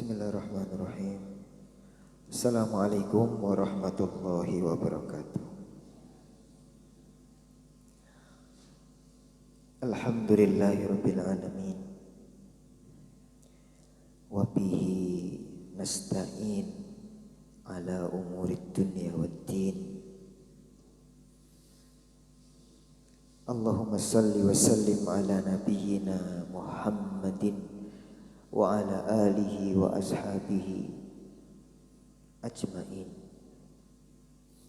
Bismillahirrahmanirrahim. Assalamualaikum warahmatullahi wabarakatuh. Alhamdulillahirabbil alamin. Wa bihi nasta'in ala umurid dunya waddin. Allahumma salli wa sallim ala nabiyyina Muhammadin wa ala alihi wa ashabihi ajma'in.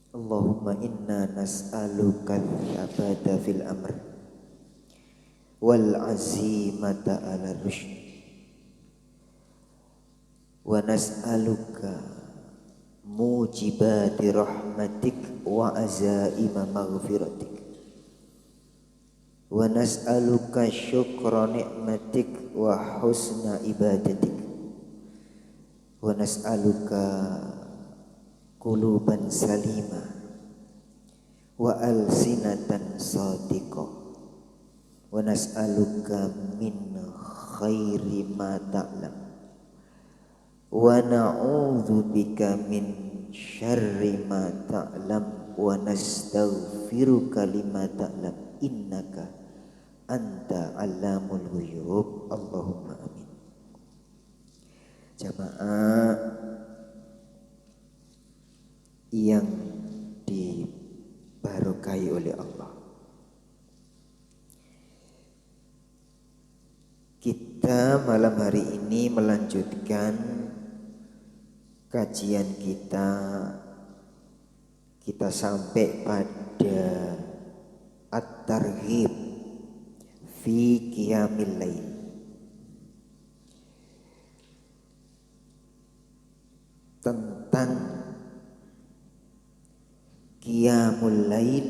Allahumma inna nas'aluka al-abada fil amr wal azimata ala rushd wa nas'aluka mujibati rahmatik wa azaima maghfiratik wa nas'aluka syukra ni'matik wa husna ibadatik wa nas'aluka quluban salima wa alsinatan sadiqah wa nas'aluka min khairi ma ta'lam wa na'udzu bika min syarri ma ta'lam wa nastaghfiruka lima ta'lam innaka anta alamul ghuyub. Allahumma amin. Jamaah yang dibarokai oleh Allah, kita malam hari ini melanjutkan kajian kita. Kita sampai pada at-targhib fi qiyamil lail. Tentang qiyamul lail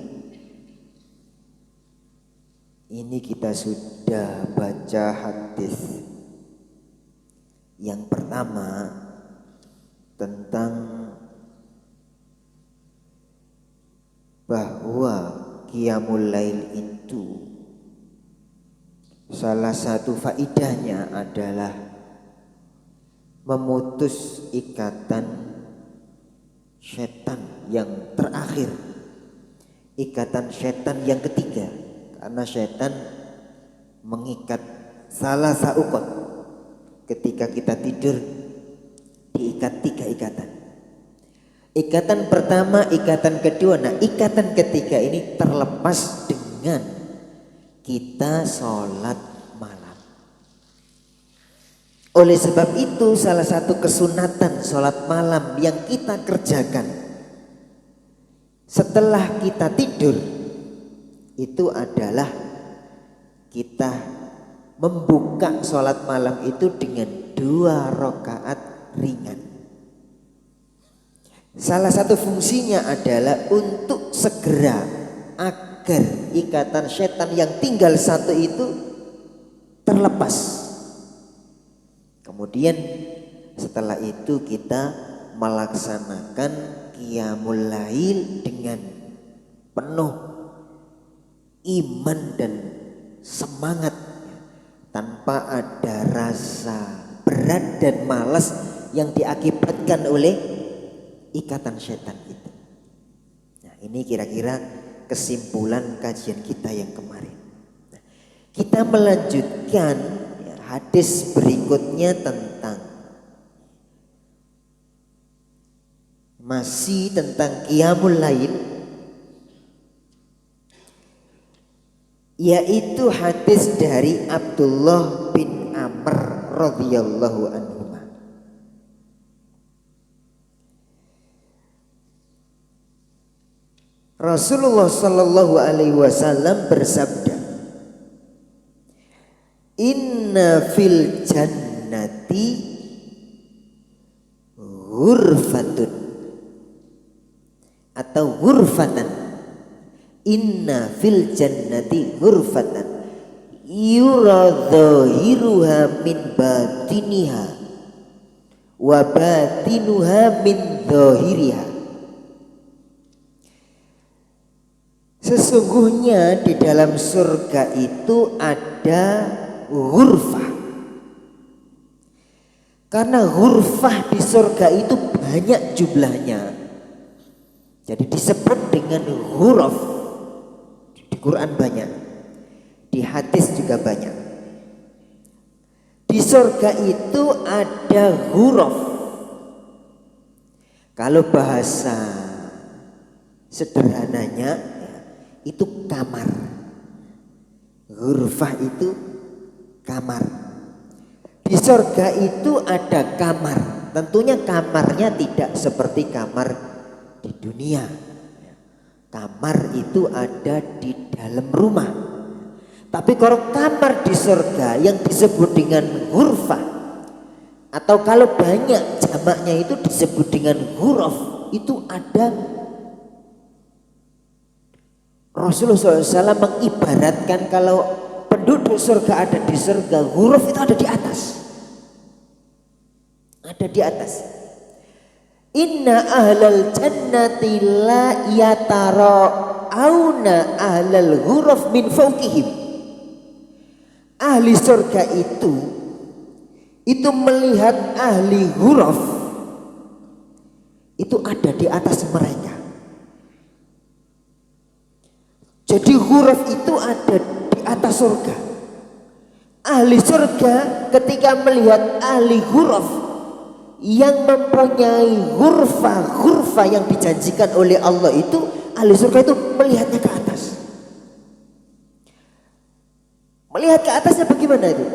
ini kita sudah baca hadis yang pertama tentang bahwa qiyamul lail itu salah satu faidahnya adalah memutus ikatan setan yang terakhir, ikatan setan yang ketiga, karena setan mengikat salah saukot. Ketika kita tidur diikat 3 ikatan. Ikatan pertama, ikatan kedua, nah ikatan ketiga ini terlepas dengan kita sholat malam. Oleh sebab itu salah satu kesunatan sholat malam yang kita kerjakan setelah kita tidur itu adalah kita membuka sholat malam itu dengan 2 rakaat ringan. Salah satu fungsinya adalah untuk segera agar ikatan setan yang tinggal 1 itu terlepas. Kemudian setelah itu kita melaksanakan qiyamul lail dengan penuh iman dan semangat, tanpa ada rasa berat dan malas yang diakibatkan oleh ikatan setan itu. Nah, ini kira-kira kesimpulan kajian kita yang kemarin. Nah, kita melanjutkan hadis berikutnya tentang masih tentang qiyamul lail, yaitu hadis dari Abdullah bin Amr radhiyallahu anhu. Rasulullah sallallahu alaihi wasallam bersabda, "Inna fil jannati ghurfatun atau ghurfatan. Inna fil jannati ghurfatan yura dhahiruha min batiniha wa batinuha min dhahiriha." Sesungguhnya di dalam surga itu ada ghurfah. Karena ghurfah di surga itu banyak jumlahnya. Jadi disebut dengan huruf. Di Quran banyak, di hadis juga banyak. Di surga itu ada huruf. Kalau bahasa sederhananya itu kamar. Ghurfah itu kamar. Di surga itu ada kamar. Tentunya kamarnya tidak seperti kamar di dunia. Kamar itu ada di dalam rumah. Tapi kalau kamar di surga yang disebut dengan ghurfah, atau kalau banyak jamaknya itu disebut dengan huruf, itu ada. Rasulullah SAW mengibaratkan kalau penduduk surga ada di surga, huruf itu ada di atas. Ada di atas. Inna ahlal jannati la yatara'auna ahlal huruf min fawqihim. Ahli surga itu melihat ahli huruf itu ada di atas mereka. Jadi huruf itu ada di atas surga. Ahli surga ketika melihat ahli huruf yang mempunyai hurfa yang dijanjikan oleh Allah itu, ahli surga itu melihatnya ke atas. Melihat ke atasnya bagaimana itu?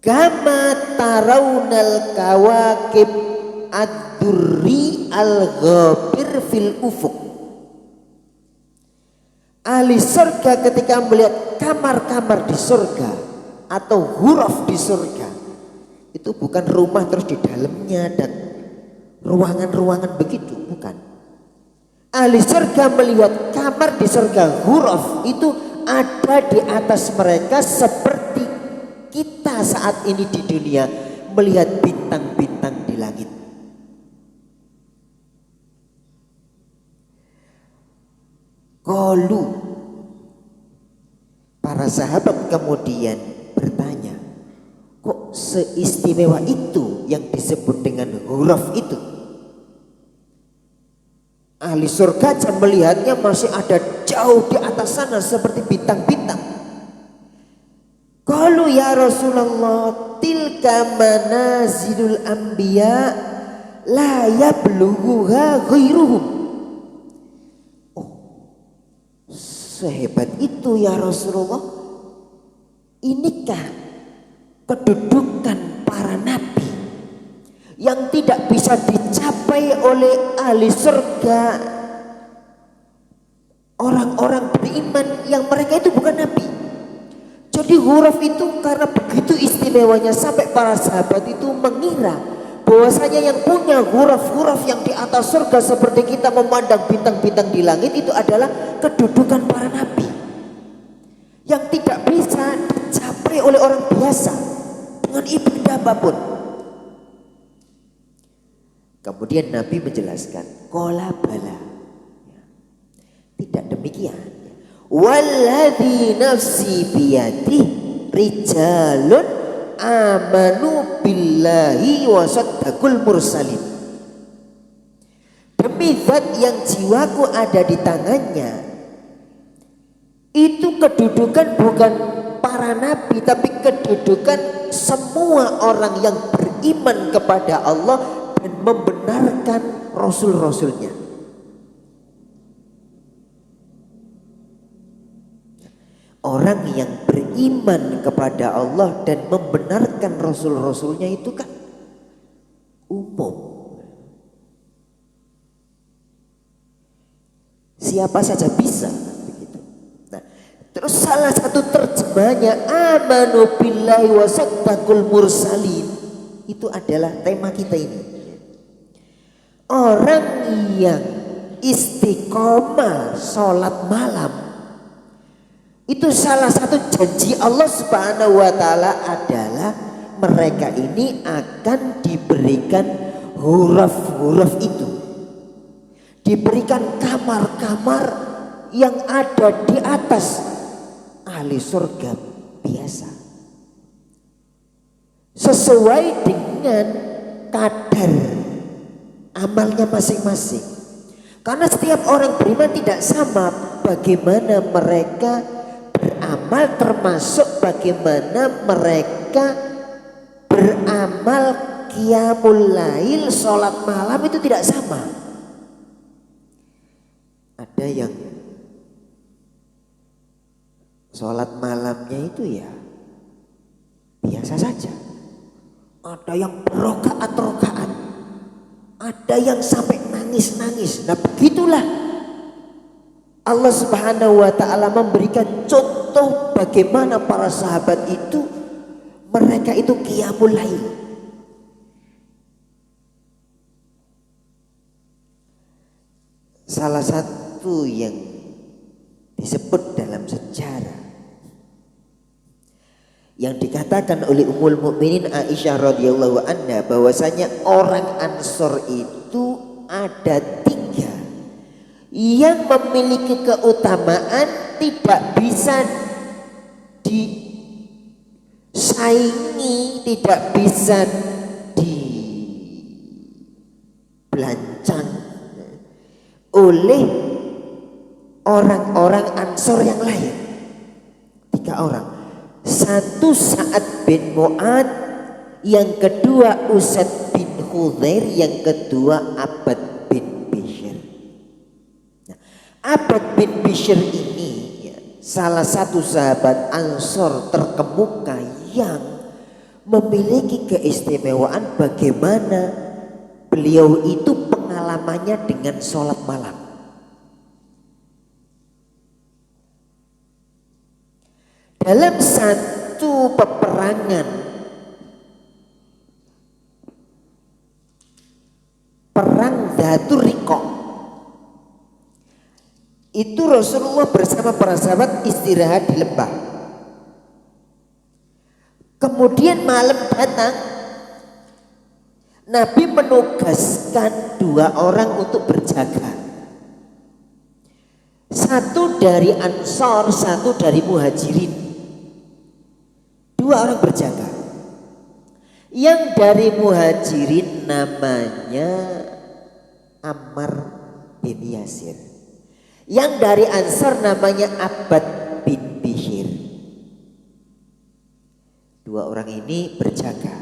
Kama tarawnal kawakib ad-durri al-ghabir fil ufuq. Ahli surga ketika melihat kamar-kamar di surga atau huruf di surga, itu bukan rumah terus di dalamnya dan ruangan-ruangan begitu, bukan. Ahli surga melihat kamar di surga, huruf itu ada di atas mereka seperti kita saat ini di dunia melihat bintang-bintang di langit. Qalu, para sahabat kemudian bertanya, kok seistimewa itu yang disebut dengan huruf itu? Ahli surga aja melihatnya masih ada jauh di atas sana seperti bintang-bintang. Qalu ya Rasulullah, tilka manazilul anbiya la yablughuha ghairuhum. Oh, sehebat itu ya Rasulullah. Inikah kedudukan para nabi yang tidak bisa dicapai oleh ahli surga, orang-orang beriman yang mereka itu bukan nabi. Jadi huruf itu karena begitu istimewanya sampai para sahabat itu mengira bahwasanya yang punya huruf-huruf yang di atas surga seperti kita memandang bintang-bintang di langit itu adalah kedudukan para nabi yang tidak bisa dicapai oleh orang biasa dengan ibadah apapun. Kemudian Nabi menjelaskan, qala bala, tidak demikian. Walladzi nafsi biyadih rijalun amanu billahi wa saddaqul mursalin. Demi zat yang jiwaku ada di tangannya, itu kedudukan bukan para nabi, tapi kedudukan semua orang yang beriman kepada Allah dan membenarkan rasul-rasulnya. Orang yang beriman kepada Allah dan membenarkan rasul-rasulnya itu kan umum. Siapa saja bisa begitu. Nah, terus salah satu terjemahnya amanu billahi wa saddaqul mursalin, itu adalah tema kita ini. Orang yang istiqomah sholat malam, itu salah satu janji Allah Subhanahu wa ta'ala adalah mereka ini akan diberikan huruf-huruf itu, diberikan kamar-kamar yang ada di atas ahli surga biasa. sesuai dengan kadar amalnya masing-masing. Karena setiap orang beriman tidak sama bagaimana mereka beramal, termasuk bagaimana mereka beramal qiyamul lail, sholat malam itu tidak sama. Ada yang sholat malamnya itu ya biasa saja, ada yang berokaat-rokaat, ada yang sampai nangis-nangis. Nah begitulah Allah Subhanahu wa ta'ala memberikan contoh bagaimana para sahabat itu, mereka itu qiyamul lail. Salah satu yang disebut dalam sejarah yang dikatakan oleh Ummul Mukminin Aisyah radhiyallahu anha bahwasanya orang Ansor itu ada 3 yang memiliki keutamaan tidak bisa disaingi, tidak bisa dibelancang oleh orang-orang Ansor yang lain. 3 orang. Satu Sa'ad bin Mu'ad, yang kedua Usaid bin Khudair, yang kedua Abbad bin Bishr. Nah, Abbad bin Bishr ini ya, salah satu sahabat Ansor terkemuka yang memiliki keistimewaan bagaimana beliau itu pengalamannya dengan sholat malam. Dalam satu peperangan perang Dzatur Riqah itu Rasulullah bersama para sahabat istirahat di lembah. Kemudian malam datang, Nabi menugaskan 2 orang untuk berjaga. Satu dari Ansor, satu dari Muhajirin. 2 orang berjaga. Yang dari Muhajirin namanya Ammar bin Yasir. Yang dari Ansor namanya Abbad bin Bishr. 2 orang ini berjaga,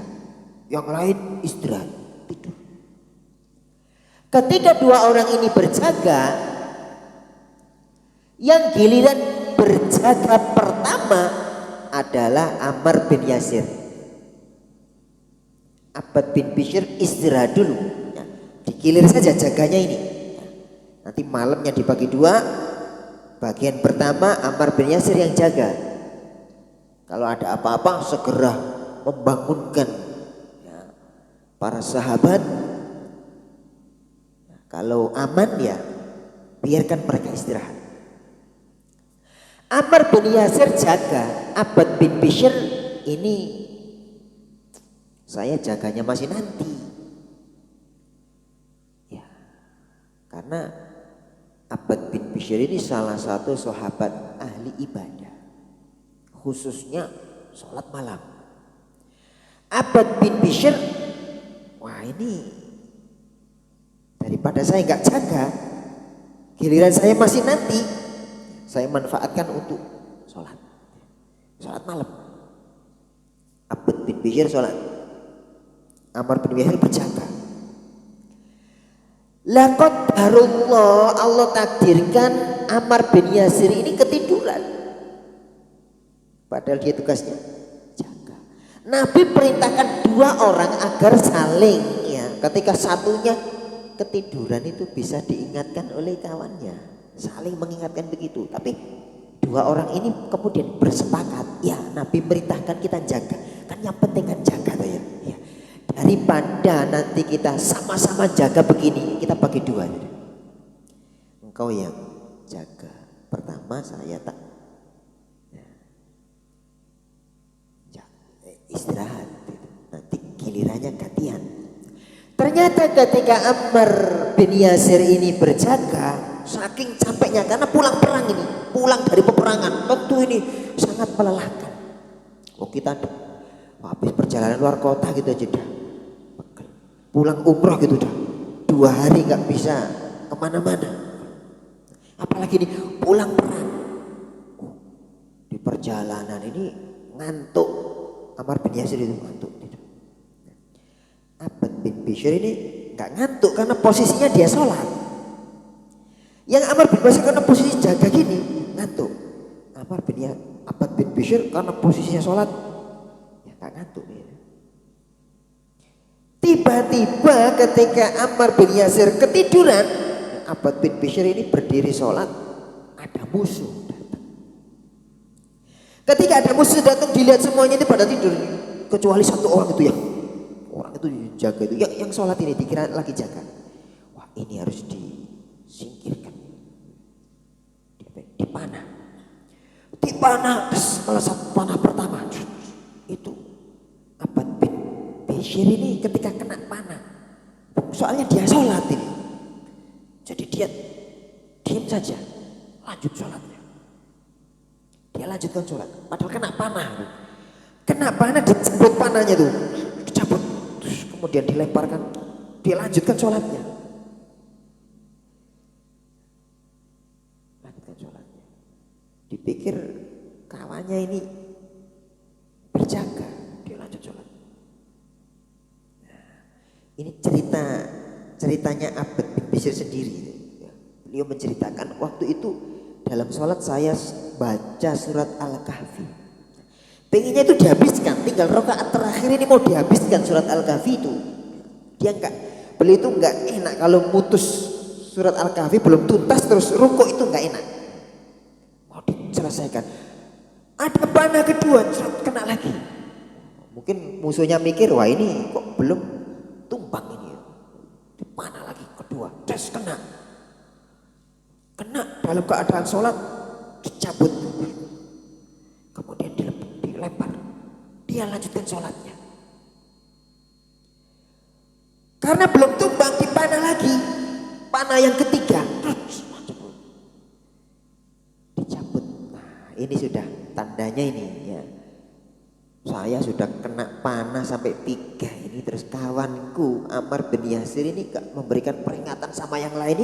yang lain istirahat, tidur. Ketika 2 orang ini berjaga, yang giliran berjaga pertama adalah Ammar bin Yasir. Abbad bin Bishr istirahat dulu ya, digilir saja jaganya ini ya. Nanti malamnya dibagi 2. Bagian pertama Ammar bin Yasir yang jaga, kalau ada apa-apa segera membangunkan ya, para sahabat. Nah, kalau aman ya biarkan mereka istirahat. Ammar bin Yasir jaga, Abbad bin Bishr ini saya jaganya masih nanti. Ya, karena Abbad bin Bishr ini salah satu sahabat ahli ibadah, khususnya sholat malam. Abbad bin Bishr, wah ini daripada saya nggak jaga, giliran saya masih nanti, saya manfaatkan untuk sholat malam. Abbad bin Bishr sholat, Ammar bin Yasir berjaga. Laqad darullah, Allah takdirkan Ammar bin Yasir ini ketiduran, padahal dia tugasnya jaga. Nabi perintahkan 2 orang agar saling ya, ketika satunya ketiduran itu bisa diingatkan oleh kawannya, saling mengingatkan begitu. Tapi 2 orang ini kemudian bersepakat, ya Nabi perintahkan kita jaga, kan yang penting kan jaga tuh ya. Daripada nanti kita sama-sama jaga begini, kita bagi 2. Engkau yang jaga pertama, saya tak ya, istirahat, nanti gilirannya gantian. Ternyata ketika Ammar bin Yasir ini berjaga, saking capeknya karena pulang perang ini, pulang dari peperangan, tentu ini sangat melelahkan. Oh kita habis perjalanan luar kota gitu aja dah. Pulang umroh gitu dah. 2 hari nggak bisa kemana-mana. Apalagi nih pulang perang. Di perjalanan ini ngantuk. Ammar bin Yasir itu ngantuk. Abbad bin Bishr ini nggak ngantuk karena posisinya dia sholat. Yang Ammar bin Yasir karena posisi jaga gini ngantuk. Abbad bin Bishr karena posisinya sholat ya nggak ngantuk. Tiba-tiba ketika Ammar bin Yasir ketiduran, Abbad bin Bishr ini berdiri sholat, ada musuh datang. Ketika ada musuh datang dilihat semuanya itu pada tidur, kecuali satu orang itu jaga itu, yang sholat ini dikira lagi jaga. Wah ini harus disingkirkan, dipanah, melesat panah pertama itu Abbad bin Bishr ini ketika kena panah, soalnya dia sholat ini, jadi dia diam saja, lanjut sholatnya. Dia lanjutkan sholat, padahal kena panah dicabut panahnya tuh, dicabut, terus kemudian dilemparkan, dia lanjutkan sholatnya. Dipikir kawannya ini berjaga, dia lanjut sholat. Nah, ini ceritanya Abbad bin Bishr sendiri. Beliau menceritakan waktu itu dalam sholat saya baca surat Al-Kahfi. Pengennya itu dihabiskan, tinggal rakaat terakhir ini mau dihabiskan surat Al-Kahfi itu. Beliau itu nggak enak kalau mutus surat Al-Kahfi belum tuntas terus rukuk, itu nggak enak. Mau diselesaikan. Ada panah kedua, kena lagi. Mungkin musuhnya mikir, wah ini kok belum tumbang ini. Panah lagi kedua, tes kena dalam keadaan sholat, dicabut, kemudian dilempar, dia lanjutkan sholatnya. Karena belum tumbang, dipanah lagi, panah yang ketiga, dicabut. Nah ini sudah tandanya ini ya, saya sudah kena panah sampai 3 ini, terus kawanku Ammar bin Yasir ini gak memberikan peringatan sama yang lain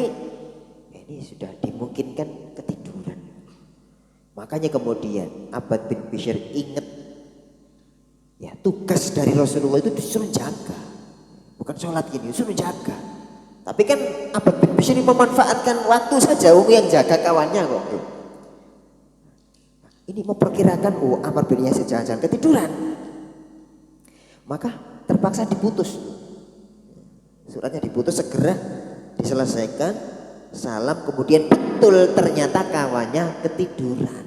ini sudah dimungkinkan ketiduran. Makanya kemudian Abbad bin Bishr ingat ya, tugas dari Rasulullah itu disuruh jaga, bukan sholat gini, disuruh jaga. Tapi kan Abbad bin Bishr ini memanfaatkan waktu saja, yang jaga kawannya kok. Ini memperkirakan Ammar bin Yasir jangan-jangan ketiduran, maka terpaksa diputus. Suratnya diputus, segera diselesaikan. Salam, kemudian betul ternyata kawannya ketiduran.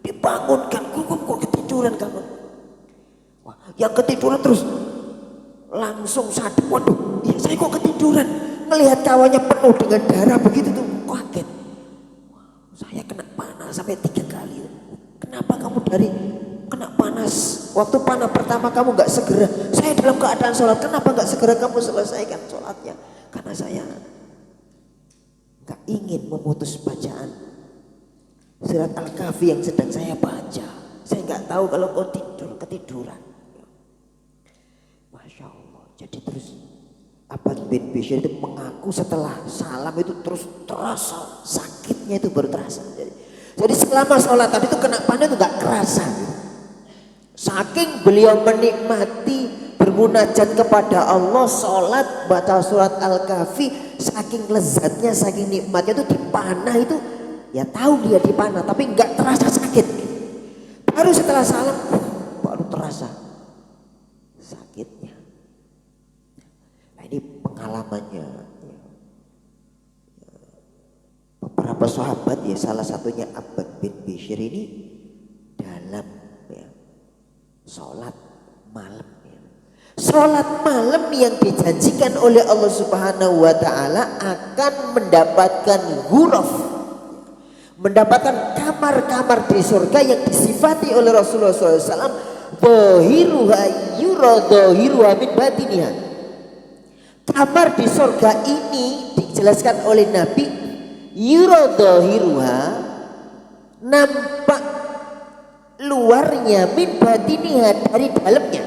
Dibangunkan, kok ketiduran kamu? Wah, yang ketiduran terus langsung sadar, waduh, ya saya kok ketiduran. Melihat kawannya penuh dengan darah begitu tuh, kaget. Wah, saya kena panas sampai 3 kali. Kenapa kamu kena panas? Waktu panah pertama kamu gak segera, saya dalam keadaan sholat, kenapa gak segera kamu selesaikan sholatnya? Karena saya gak ingin memutus bacaan surat Al-Kahfi yang sedang saya baca. Saya gak tahu kalau kau ketiduran. Masya Allah. Jadi terus Abbad bin Bishr itu mengaku setelah salam itu terus terasa sakitnya, itu baru terasa. Jadi selama sholat tadi itu kena panah itu gak kerasa. Saking beliau menikmati bermunajat kepada Allah, sholat baca surat Al-Kahfi, saking lezatnya, saking nikmatnya itu dipanah itu, ya tahu dia dipanah tapi nggak terasa sakit. Baru setelah salam baru terasa sakitnya. Nah ini pengalamannya beberapa sahabat ya, salah satunya Abbad bin Bishr ini dalam sholat malam. Sholat malam yang dijanjikan oleh Allah Subhanahu wa Ta'ala akan mendapatkan ghuraf, mendapatkan kamar-kamar di surga yang disifati oleh Rasulullah SAW. Dhahiruha yura dhahiruha min batiniha. Kamar di surga ini dijelaskan oleh Nabi, yura dhahiruha, nampak luarnya, min batiniha, dari dalamnya.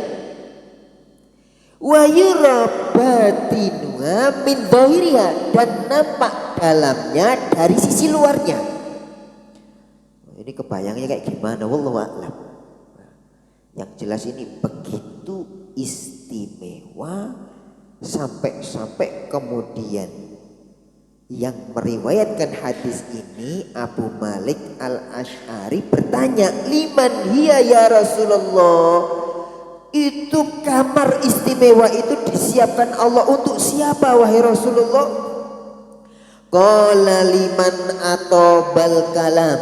Wa yura batinuha min dhahiriha, dan nampak dalamnya dari sisi luarnya. Ini kebayangnya kayak gimana, wallahu a'lam. Yang jelas ini begitu istimewa sampai kemudian yang meriwayatkan hadis ini Abu Malik Al-Asy'ari bertanya, liman hiya ya Rasulullah, itu kamar istimewa itu disiapkan Allah untuk siapa wahai Rasulullah? Qala liman atobal kalam,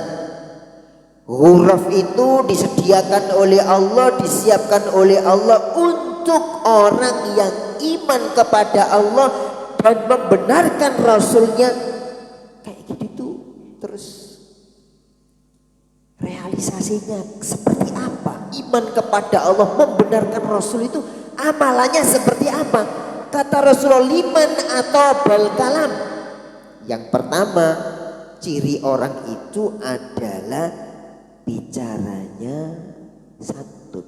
huruf itu disediakan oleh Allah, disiapkan oleh Allah untuk orang yang iman kepada Allah dan membenarkan Rasulnya. Kayak gitu tuh. Terus realisasinya seperti apa? Iman kepada Allah, membenarkan Rasul itu amalannya seperti apa? Kata Rasulullah, liman atau bal kalam. Yang pertama, ciri orang itu adalah bicaranya santun.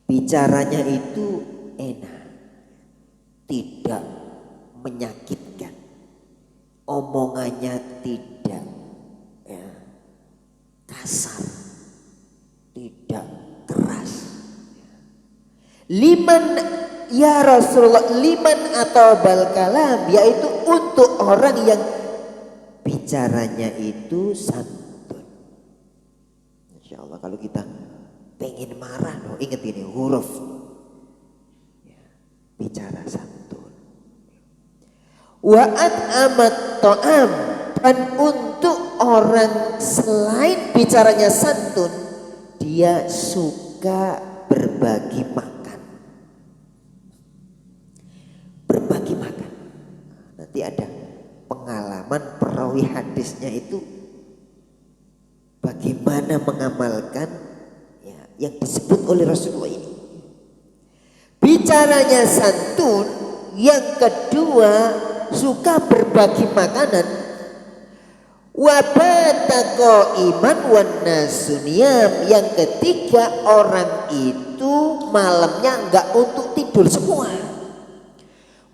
Bicaranya itu enak, tidak menyakitkan, omongannya tidak kasar, tidak keras. Liman ya Rasulullah, liman atau bal kalam, yaitu untuk orang yang bicaranya itu santun. Insya Allah kalau kita pengen marah, loh, ingat ini huruf ya, bicara santun. Wa'at amat to'am, dan untuk orang selain bicaranya santun, dia suka berbagi makan. Berbagi makan. Nanti ada pengalaman perawi hadisnya itu bagaimana mengamalkan ya, yang disebut oleh Rasulullah ini. Bicaranya santun. Yang kedua, suka berbagi makanan. Wabatako iman wan nasuniyam. Yang ketiga, orang itu malamnya enggak untuk tidur semua.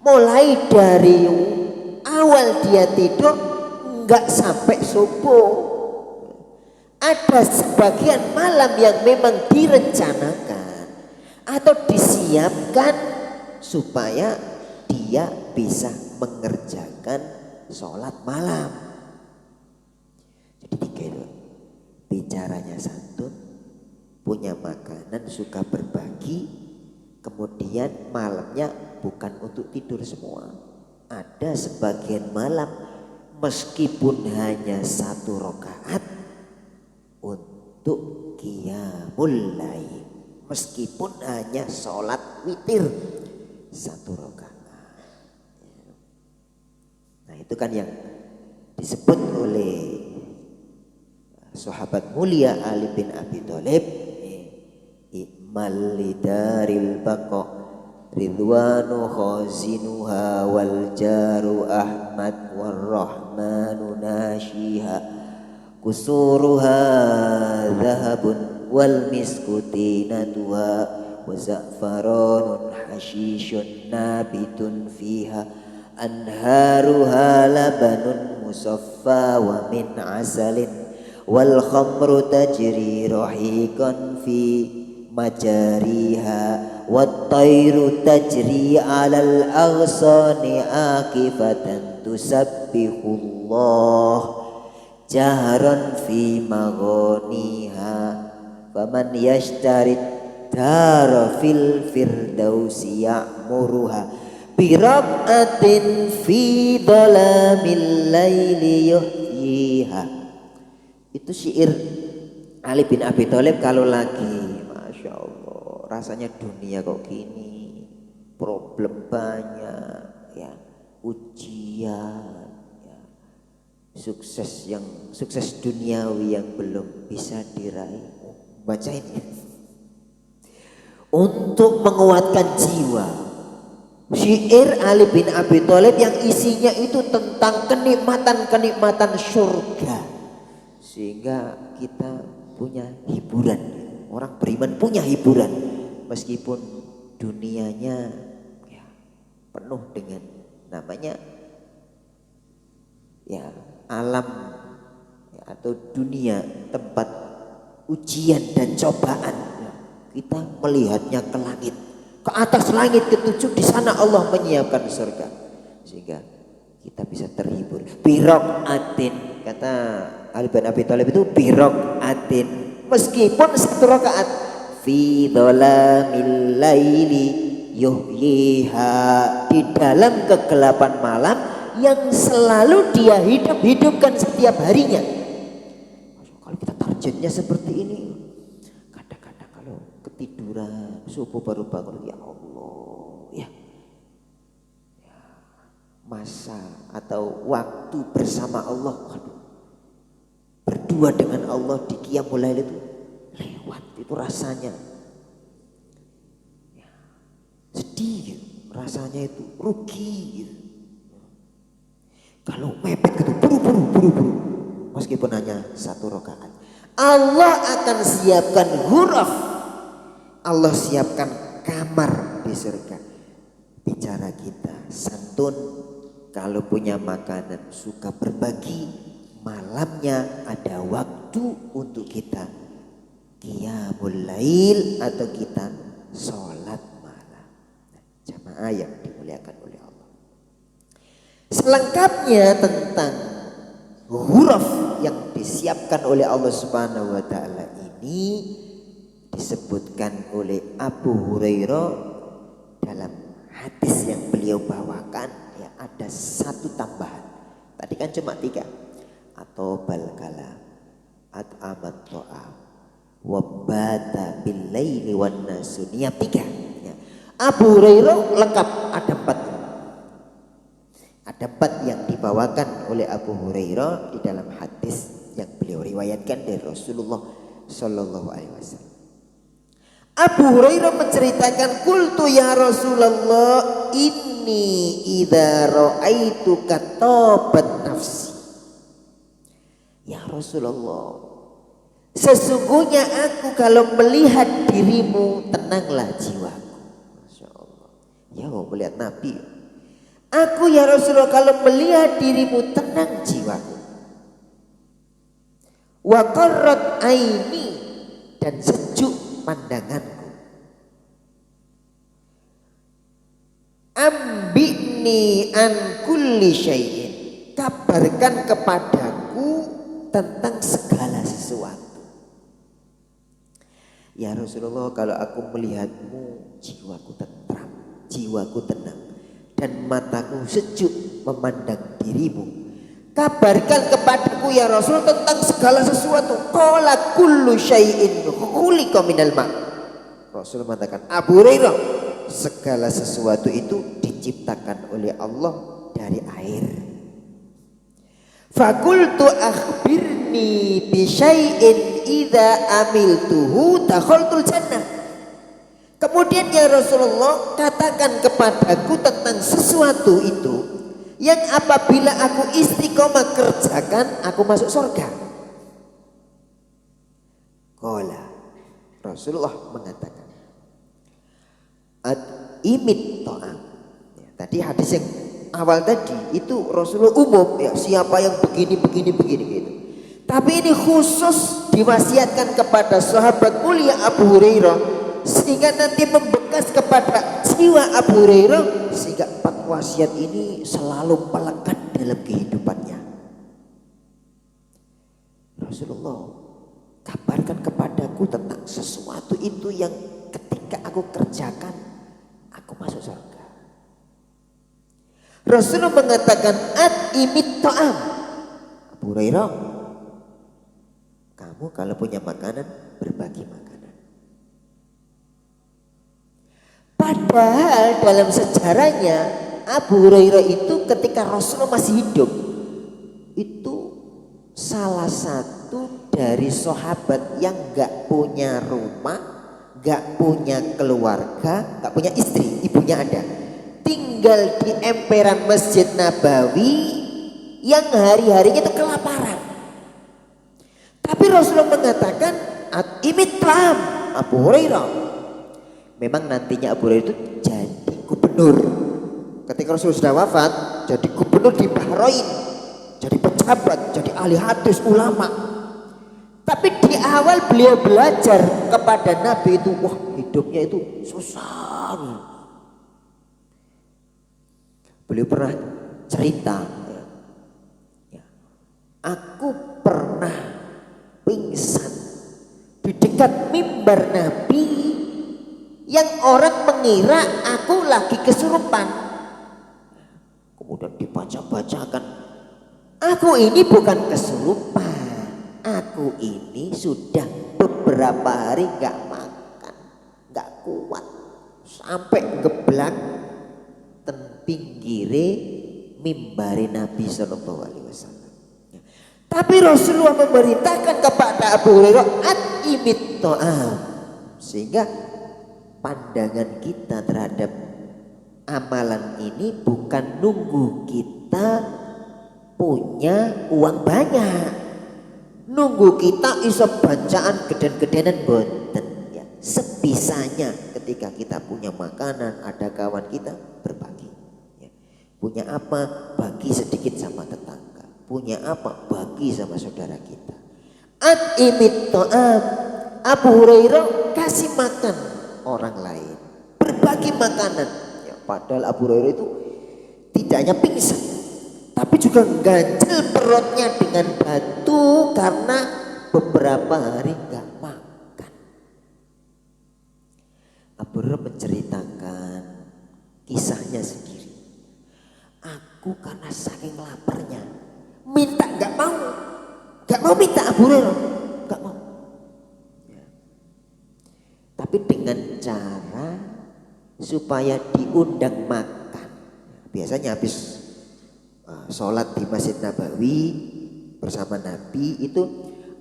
Mulai dari awal dia tidur enggak sampai subuh. Ada sebagian malam yang memang direncanakan atau disiapkan supaya dia bisa mengerjakan sholat malam. Jadi tiga itu, bicaranya santun, punya makanan, suka berbagi, kemudian malamnya bukan untuk tidur semua. Ada sebagian malam meskipun hanya 1 rakaat untuk qiyamul lail, meskipun hanya sholat witir 1 rakaat. Nah itu kan yang disebut oleh sahabat mulia Ali bin Abi Thalib, i'mal lidaril baqa ridwanu khazinuha wal jaru ahmad warrahmanu nashiha kusuruha dhahabun wal misku tinatuha wa za'faranun hashishun nabitun fiha anharuha labanun musaffa wa min asalin wal khamru tajri rahiqan fi majariha wat tayru tajri 'alal aghsani akifatan tusabbihullah jahran fi maghaniha faman yashtarit dara fil firdausi ya'muruha birab'atin fi dhalamil laili yuhyiha. Itu syair Ali bin Abi Thalib kalau lagi Masya Allah rasanya dunia kok gini, problem banyak ya, ujian ya, sukses duniawi yang belum bisa diraih. Baca ini untuk menguatkan jiwa. Syair Ali bin Abi Thalib yang isinya itu tentang kenikmatan-kenikmatan surga, sehingga kita punya hiburan. Orang beriman punya hiburan. meskipun dunianya ya, penuh dengan namanya ya alam ya, atau dunia tempat ujian dan cobaan ya, kita melihatnya ke langit, ke atas langit ketujuh, di sana Allah menyiapkan surga sehingga kita bisa terhibur. Birok atin, kata Ali bin Abi Thalib itu birok atin, meskipun satu rakaat fi dhalamil laili yuhyiha, di dalam kegelapan malam yang selalu dia hidupkan setiap harinya. Kalau kita targetnya seperti ini, kadang-kadang kalau ketiduran subuh baru bangun, ya Allah ya, masa atau waktu bersama Allah, berdua dengan Allah di Qiyamul Lail itu lewat, itu rasanya ya, sedih gitu. Rasanya itu rugi gitu. Kalau mepet gitu buru-buru meskipun hanya satu rakaat, Allah akan siapkan huruf, Allah siapkan kamar di surga. Bicara kita santun, kalau punya makanan suka berbagi, malamnya ada waktu untuk kita Qiyamul Lail atau kita sholat malam. Jamaah yang dimuliakan oleh Allah, selengkapnya tentang huruf yang disiapkan oleh Allah Subhanahu wa taala ini disebutkan oleh Abu Hurairah dalam hadis yang beliau bawakan. Ya, ada satu tambahan, tadi kan cuma 3, atau balkala at'amat ta'am wabata bil laili wan nasu, niat 3 ya. Abu Hurairah lengkap, ada 4. Ada 4 yang dibawakan oleh Abu Hurairah di dalam hadis yang beliau riwayatkan dari Rasulullah Sallallahu Alaihi Wasallam. Abu Hurairah menceritakan, qultu ya Rasulullah inni idza ra'aitu katabat nafsi. Ya Rasulullah, sesungguhnya aku kalau melihat dirimu tenanglah jiwaku. Masya Allah, ya mau melihat Nabi. Aku ya Rasulullah kalau melihat dirimu tenang jiwaku. Wa qarrat aini, dan sejuk pandanganku. Ambini an kulli syai'in, kabarkan kepadaku tentang segala sesuatu. Ya Rasulullah, kalau aku melihatmu jiwaku tentram, jiwaku tenang, dan mataku sejuk memandang dirimu. Kabarkan kepadaku ya Rasul tentang segala sesuatu. Qala kullu syai'in khuliqa minal ma'. Rasul mengatakan, Abu Hurairah, segala sesuatu itu diciptakan oleh Allah dari air. Fakultu akhbirni bi syai'in idza amiltuhu dakhaltul jannah. Kemudian ya Rasulullah, katakan kepadaku tentang sesuatu itu yang apabila aku istiqomah kerjakan, aku masuk surga. Qala, Rasulullah mengatakan, imit ta'am. Ya, tadi hadis yang awal tadi itu Rasulullah umum ya, siapa yang begini gitu. Tapi ini khusus diwasiatkan kepada sahabat mulia Abu Hurairah, sehingga nanti membekas kepada jiwa Abu Hurairah, sehingga 4 wasiat ini selalu melekat dalam kehidupannya. Rasulullah, kabarkan kepadaku tentang sesuatu itu yang ketika aku kerjakan, aku masuk surga. Rasulullah mengatakan, imit ta'am. Abu Hurairah, kamu kalau punya makanan, berbagi makanan. Padahal dalam sejarahnya Abu Hurairah itu ketika Rasulullah masih hidup, itu salah satu dari sahabat yang gak punya rumah, gak punya keluarga, gak punya istri, ibunya ada, tinggal di emperan Masjid Nabawi yang hari-harinya itu kelaparan. Tapi Rasulullah mengatakan, imit ta'am. Abu Hurairah, Memang nantinya Abu Hurairah itu jadi gubernur. Ketika Rasul sudah wafat, jadi gubernur di Bahrain, jadi pejabat, jadi ahli hadis, ulama. Tapi di awal beliau belajar kepada Nabi itu, wah hidupnya itu susah. Beliau pernah cerita, aku pernah pingsan di dekat mimbar Nabi yang orang mengira aku lagi kesurupan. Kemudian dibaca-bacakan, aku ini bukan kesurupan, aku ini sudah beberapa hari gak makan, gak kuat, sampai geblak ten pinggire mimbari Nabi Sallallahu Alaihi Wasallam. Tapi Rasulullah memerintahkan kepada Abu Hurairah at-imit ta'am, sehingga pandangan kita terhadap amalan ini bukan nunggu kita punya uang banyak, nunggu kita iso bacaan geden-gedenan boten ya. Sebisanya ketika kita punya makanan, ada kawan kita berbagi ya. Punya apa bagi sedikit sama tetangga, punya apa bagi sama saudara kita. At-imit ta'am, Abu Hurairah kasih makan orang lain, berbagi makanan ya. Padahal Abu Hurairah itu tidak hanya pingsan, tapi juga ganjel perutnya dengan batu karena beberapa hari gak makan. Abu Hurairah menceritakan kisahnya sendiri. Aku karena saking laparnya minta gak mau minta Abu Hurairah, gak mau ya. Tapi dengan cara supaya diundang makan. Biasanya habis sholat di Masjid Nabawi bersama Nabi itu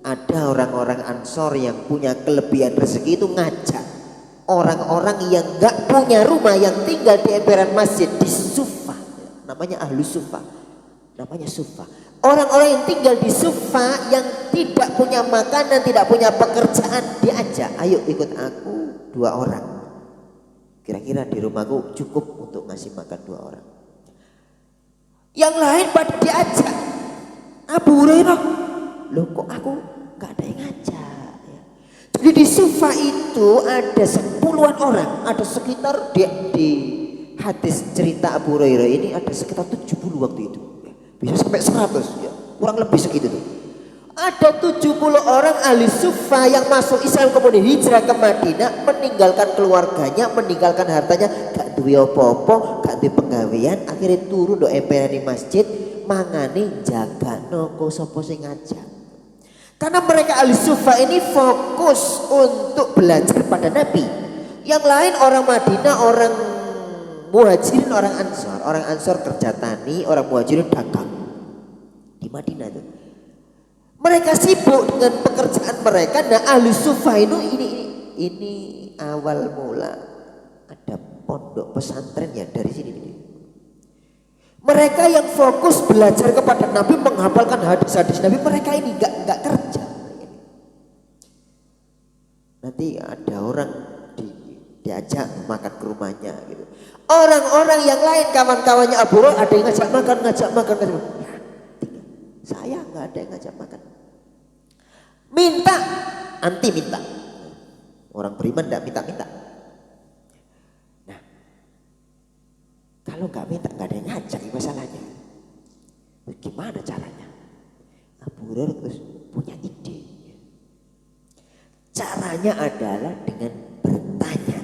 ada orang-orang Ansor yang punya kelebihan rezeki itu ngajak orang-orang yang gak punya rumah, yang tinggal di emperan masjid di Sufa, namanya ahlu Sufa, namanya Sufa. Orang-orang yang tinggal di Sufa yang tidak punya makanan, tidak punya pekerjaan, diajak, ayo ikut aku 2 orang. Kira-kira di rumahku cukup untuk ngasih makan 2 orang. Yang lain pada diajak. Abu Hurairah, loh kok aku gak ada yang ngajak ya. Jadi di Sufa itu ada 10-an orang, ada sekitar di hadis cerita Abu Hurairah ini ada sekitar 70 waktu itu ya. Bisa sampai 100 ya, kurang lebih segitu tuh. Ada 70 orang ahli Sufa yang masuk Islam kemudian hijrah ke Madinah, meninggalkan keluarganya, meninggalkan hartanya, gak duwe apa-apa, gak duwe penggawean, akhirnya turun do emperan di masjid mangane jaga noko sapa sing ngajak. Karena mereka ahli Sufa ini fokus untuk belajar pada Nabi. Yang lain orang Madinah, orang Muhajirin, orang Ansor. Orang Ansor kerja tani, orang Muhajirin dagang di Madinah itu. Mereka sibuk dengan pekerjaan mereka. Nah ahli Sufa itu ini awal mula ada pondok pesantren ya dari sini. Mereka yang fokus belajar kepada Nabi, menghafalkan hadis-hadis Nabi, mereka ini nggak kerja. Nanti ada orang diajak makan ke rumahnya gitu. Orang-orang yang lain kawan-kawannya Abu Hurairah ada yang ngajak makan. Ya, saya nggak ada yang ngajak makan. Minta, anti minta. Orang beriman nggak minta-minta. Nah, kalau nggak minta nggak ada yang ngajak masalahnya. Gimana caranya? Abu Hurairah terus punya ide. Caranya adalah dengan bertanya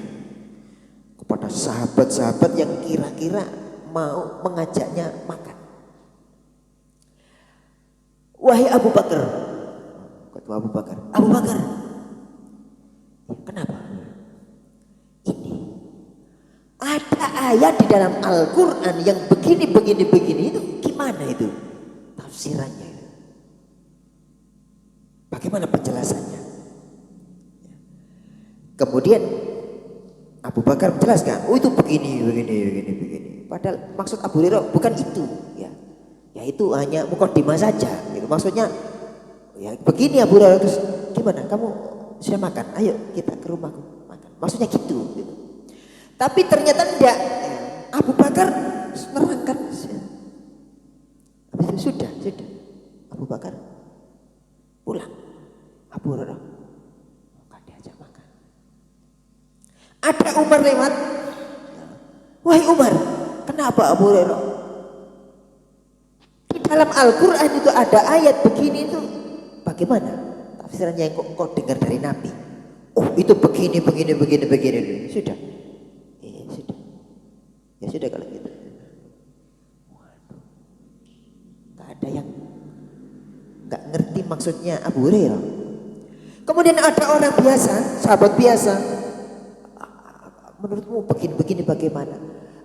kepada sahabat-sahabat yang kira-kira mau mengajaknya makan. Wahai Abu Bakar, ketua Abu Bakar, kenapa? Ini ada ayat di dalam Al-Quran yang begini itu gimana itu tafsirannya? Bagaimana penjelasannya? Kemudian Abu Bakar menjelaskan, oh itu begini. Padahal maksud Abu Hurairah bukan itu, ya itu hanya mukadimah saja. Gitu. Maksudnya, ya begini Abu Hurairah, terus gimana? Kamu sudah makan? Ayo kita ke rumahku makan. Maksudnya gitu. Tapi ternyata enggak. Abu Bakar nerangkan. Habis itu sudah. Abu Bakar pulang. Abu Hurairah enggak diajak makan. Ada Umar lewat. Wahai Umar, kenapa Abu Hurairah? Di dalam Al-Quran itu ada ayat begini itu. Bagaimana tafsirannya yang kau dengar dari Nabi? Oh itu begini. Sudah. Ya sudah kalau gitu. Waduh. Gak ada yang gak ngerti maksudnya Abu Hurairah. Kemudian ada orang biasa, sahabat biasa. Menurutmu begini bagaimana?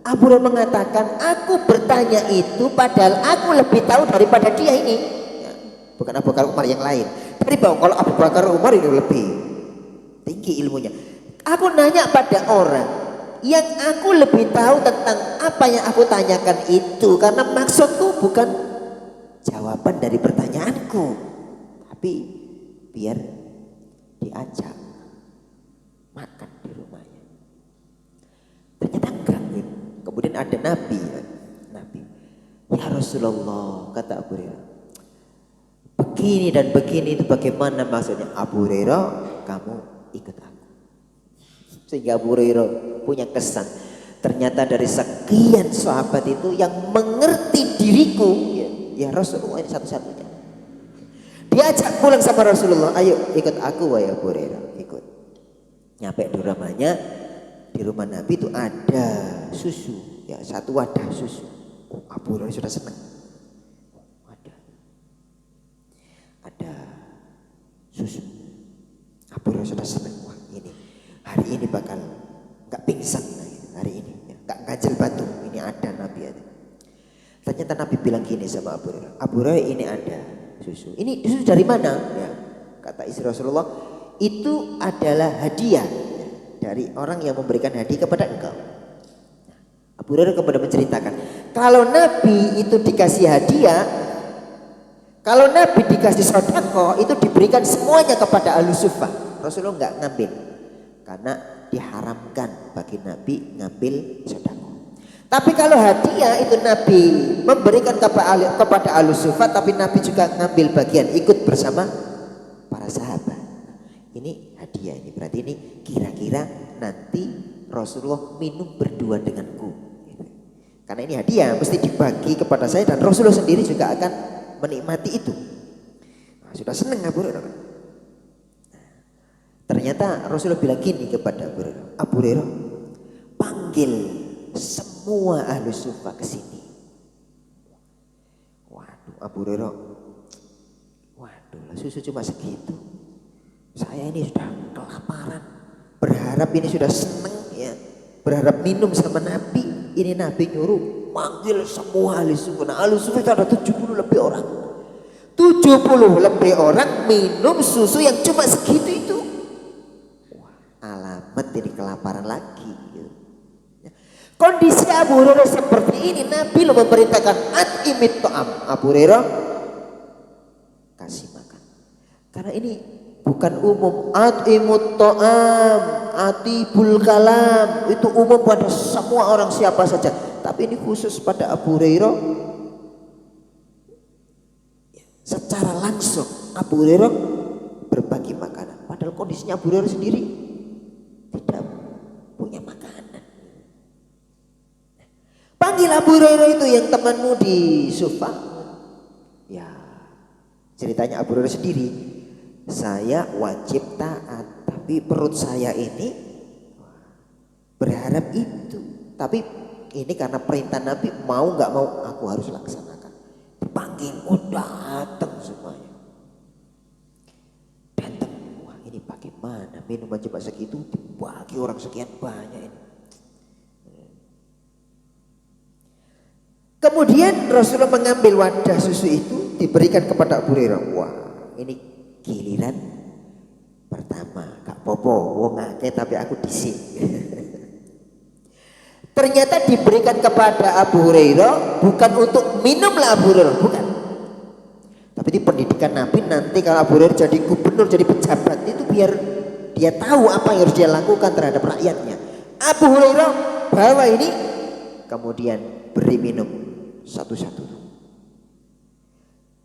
Abu Hurairah mengatakan, aku bertanya itu padahal aku lebih tahu daripada dia ini. Ya, bukan Abu Bakar Umar yang lain. Tapi kalau Abu Bakar Umar ini lebih tinggi ilmunya. Aku nanya pada orang yang aku lebih tahu tentang apa yang aku tanyakan itu, karena maksudku bukan jawaban dari pertanyaanku, tapi biar diajak makan di rumahnya. Ternyata enggak. Kemudian ada Nabi, ya Rasulullah, kata Abu Hurairah, begini dan begini itu bagaimana maksudnya? Abu Hurairah, kamu ikut aku. Sehingga Abu Hurairah punya kesan, ternyata dari sekian sahabat itu yang mengerti diriku, ya Rasulullah ini satu-satunya. Diajak pulang sama Rasulullah, ayo ikut aku wahai Abu Hurairah, ikut. Nyampe di rumahnya, di rumah Nabi itu ada susu, ya satu wadah susu. Oh, Abu Hurairah sudah senang. Ada susu. Abu Hurairah sudah senang. Wah ini hari ini bakal nggak pingsan hari ini, ya. Nggak ganjel batu. Ini ada Nabi ada. Ternyata Nabi bilang gini sama Abu Hurairah, Abu Hurairah ini ada susu. Ini susu dari mana? Ya, kata istri Rasulullah, itu adalah hadiah dari orang yang memberikan hadiah kepada engkau. Abu Hurairah kemudian menceritakan, kalau Nabi itu dikasih hadiah, kalau Nabi dikasih sedekah itu diberikan semuanya kepada ahlu suffah. Rasulullah nggak ngambil karena diharamkan bagi Nabi ngambil sedekah. Tapi kalau hadiah itu Nabi memberikan kepada ahlu suffah, tapi Nabi juga ngambil bagian ikut bersama para sahabat. Ini hadiah, ini berarti ini kira-kira nanti Rasulullah minum berdua denganku. Karena ini hadiah mesti dibagi kepada saya dan Rasulullah sendiri juga akan menikmati itu. Nah, sudah senang Abu Hurairah. Ternyata Rasulullah bilang gini kepada Abu Hurairah, Abu Hurairah, panggil semua ahlu suffah ke sini. Waduh, Abu Hurairah, waduh, susu cuma segitu. Saya ini sudah kelaparan, berharap ini sudah seneng ya, berharap minum sama Nabi. Ini Nabi nyuruh manggil semua ahli sunnah. Nah, ahli sunnah itu ada 70 lebih orang. 70 lebih orang minum susu yang cuma segitu itu. Wah, alamat ini kelaparan lagi. Kondisi Abu Hurairah seperti ini, Nabi lo memerintahkan at'imit ta'am. Abu Hurairah kasih makan. Karena ini bukan umum, at'imut ta'am, atibul kalam, itu umum pada semua orang siapa saja. Tapi ini khusus pada Abu Hurairah. Secara langsung Abu Hurairah berbagi makanan. Padahal kondisinya Abu Hurairah sendiri tidak punya makanan. Panggil Abu Hurairah itu yang temanmu di Sufa. Ya, ceritanya Abu Hurairah sendiri. Saya wajib taat, tapi perut saya ini berharap itu. Tapi ini karena perintah Nabi, mau nggak mau aku harus laksanakan. Dipanggil, datang semuanya. Datang, wah ini bagaimana minuman cuma segitu dibagi orang sekian banyak ini. Kemudian Rasulullah mengambil wadah susu itu diberikan kepada Abu Hurairah. Wah ini giliran pertama, gak popo, wong akeh tapi aku disik. Ternyata diberikan kepada Abu Hurairah bukan untuk minumlah Abu Hurairah, bukan. Tapi di pendidikan Nabi nanti kalau Abu Hurairah jadi gubernur, jadi pejabat itu biar dia tahu apa yang harus dia lakukan terhadap rakyatnya. Abu Hurairah bawa ini, kemudian beri minum satu-satu.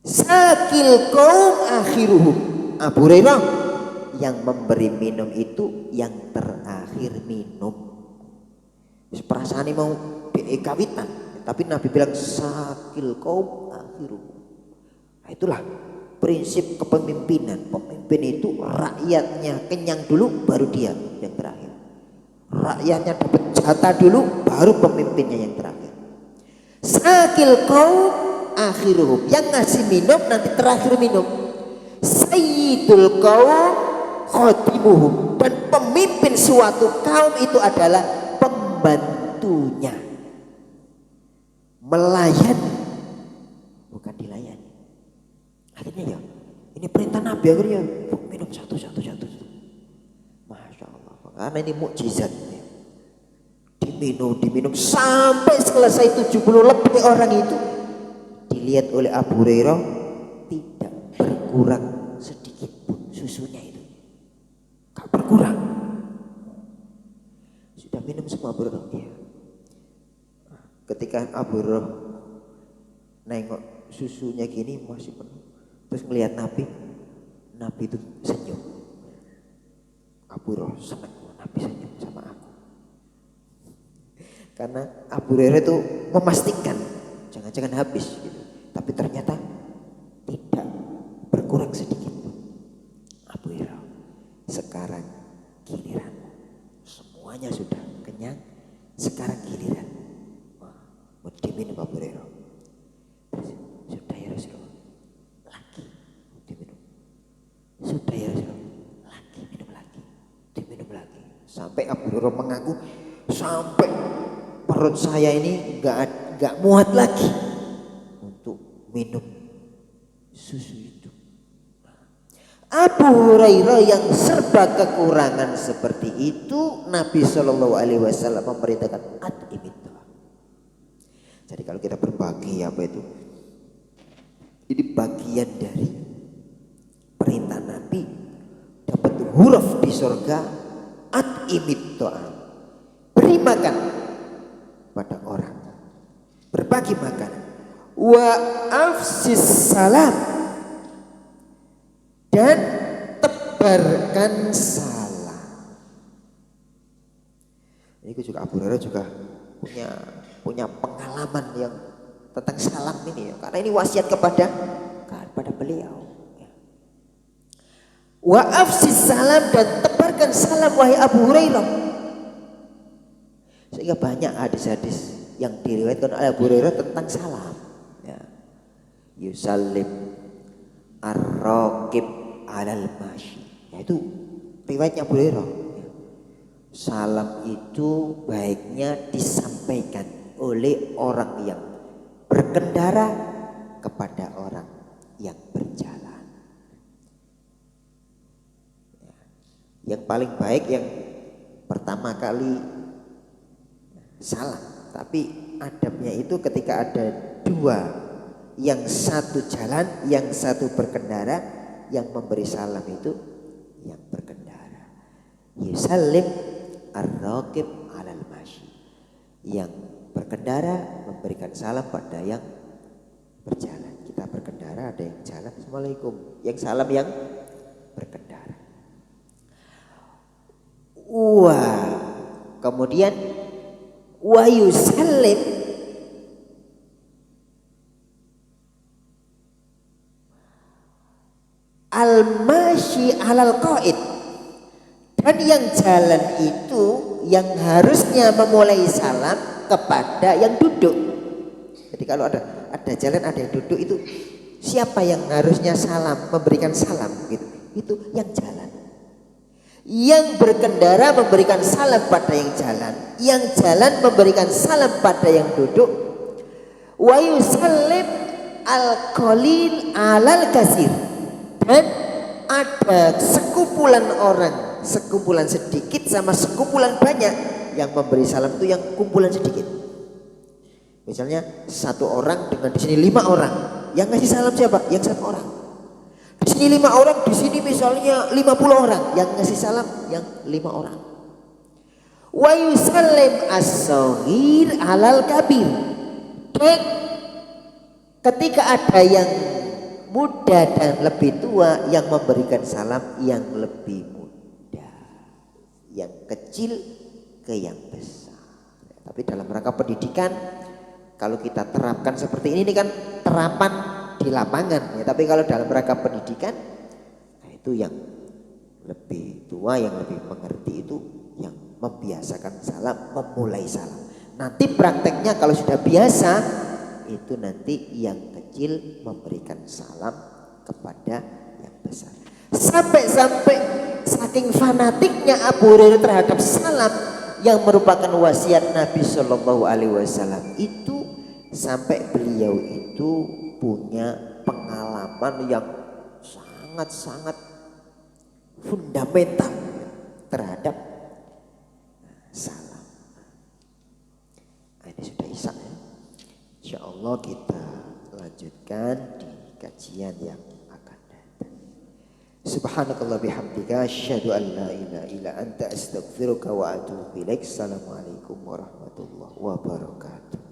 Sakil kaum akhiruhum. Abu Hurairah yang memberi minum itu yang terakhir minum. Perasaan mau kawitan, tapi Nabi bilang sakil kaum akhiruhum. Nah, itulah prinsip kepemimpinan. Pemimpin itu rakyatnya kenyang dulu, baru dia yang terakhir. Rakyatnya dapat jatah dulu, baru pemimpinnya yang terakhir. Sakil kaum akhiruhum, yang ngasih minum nanti terakhir minum. Sayyidul kaum khadimuhum, dan pemimpin suatu kaum itu adalah pembantunya. Melayani, bukan dilayani. Akhirnya ya, ini perintah Nabi, akhirnya minum satu. Masya Allah, karena ini mukjizat. Diminum sampai selesai 70 lebih orang itu. Dilihat oleh Abu Hurairah tidak berkurang sedikit pun susunya itu, gak berkurang. Sudah minum semua Abu Hurairah ya. Ketika Abu Hurairah nengok susunya gini masih penuh, terus melihat Nabi itu senyum. Abu Hurairah senang, Nabi senyum sama aku. Karena Abu Hurairah itu memastikan jangan-jangan habis gitu. Tapi ternyata tidak berkurang sedikit. Abu Hurairah, sekarang giliran. Semuanya sudah kenyang, sekarang giliran. Mau diminum Abu Hurairah. Sudah ya Rasulullah, lagi diminum. Sudah ya Rasulullah, lagi minum lagi, diminum lagi. Sampai Abu Hurairah mengaku, sampai perut saya ini gak muat lagi untuk minum susu itu. Abu Hurairah yang serba kekurangan seperti itu, Nabi Shallallahu Alaihi Wasallam memerintahkan at-imit. Jadi kalau kita berbagi apa itu, ini bagian dari perintah Nabi, dapat huruf di surga, at-imit ta'am, beri makan pada orang, berbagi makanan, wa afsis salam, dan tebarkan salam. Ini juga Abu Hurairah juga punya pengalaman yang tentang salam ini ya, karena ini wasiat kepada beliau. Wa afsis salam, dan tebarkan salam wahai Abu Hurairah. Sehingga banyak hadis-hadis yang diriwayatkan oleh Abu Hurairah tentang salam. Ya. Yusallim ar-raqib alal mashi. Yaitu riwayatnya Abu Hurairah. Salam itu baiknya disampaikan oleh orang yang berkendara kepada orang yang berjalan. Yang paling baik yang pertama kali salam, tapi adabnya itu ketika ada dua, yang satu jalan, yang satu berkendara, yang memberi salam itu yang berkendara. Yusallim ar-raqib alal mashi, yang berkendara memberikan salam pada yang berjalan. Kita berkendara, ada yang jalan, assalamualaikum, yang salam yang berkendara. Kemudian wa yusallim al-mashi alal qaid, dan yang jalan itu yang harusnya memulai salam kepada yang duduk. Jadi kalau ada jalan, ada yang duduk, itu siapa yang harusnya salam, memberikan salam gitu? Itu yang jalan. Yang berkendara memberikan salam pada yang jalan memberikan salam pada yang duduk. Wa yusallim al-qalil alal kasir, dan ada sekumpulan orang, sekumpulan sedikit sama sekumpulan banyak, yang memberi salam itu yang kumpulan sedikit. Misalnya satu orang dengan di sini 5 orang, yang ngasih salam siapa? Yang 1 orang. Di sini 5 orang, di sini misalnya 50 orang, yang ngasih salam yang 5 orang. Wa yusallim as-saghir alal kabir. Dan ketika ada yang muda dan lebih tua yang memberikan salam yang lebih muda, yang kecil ke yang besar. Tapi dalam rangka pendidikan, kalau kita terapkan seperti ini kan terapan di lapangan ya. Tapi kalau dalam rangka pendidikan, nah itu yang lebih tua, yang lebih mengerti itu yang membiasakan salam, memulai salam. Nanti prakteknya kalau sudah biasa, itu nanti yang kecil memberikan salam kepada yang besar. Sampai-sampai saking fanatiknya Abu Hurairah terhadap salam yang merupakan wasiat Nabi Shallallahu Alaihi Wasallam itu, sampai beliau itu punya pengalaman yang sangat-sangat fundamental terhadap salam. Nah, ini sudah isya ya. Insya Allah kita lanjutkan di kajian yang akan datang. Subhanakallah bihamdika asyhadu an la ilaha illa anta astaghfiruka wa atubu ilaik. Assalamualaikum warahmatullahi wabarakatuh.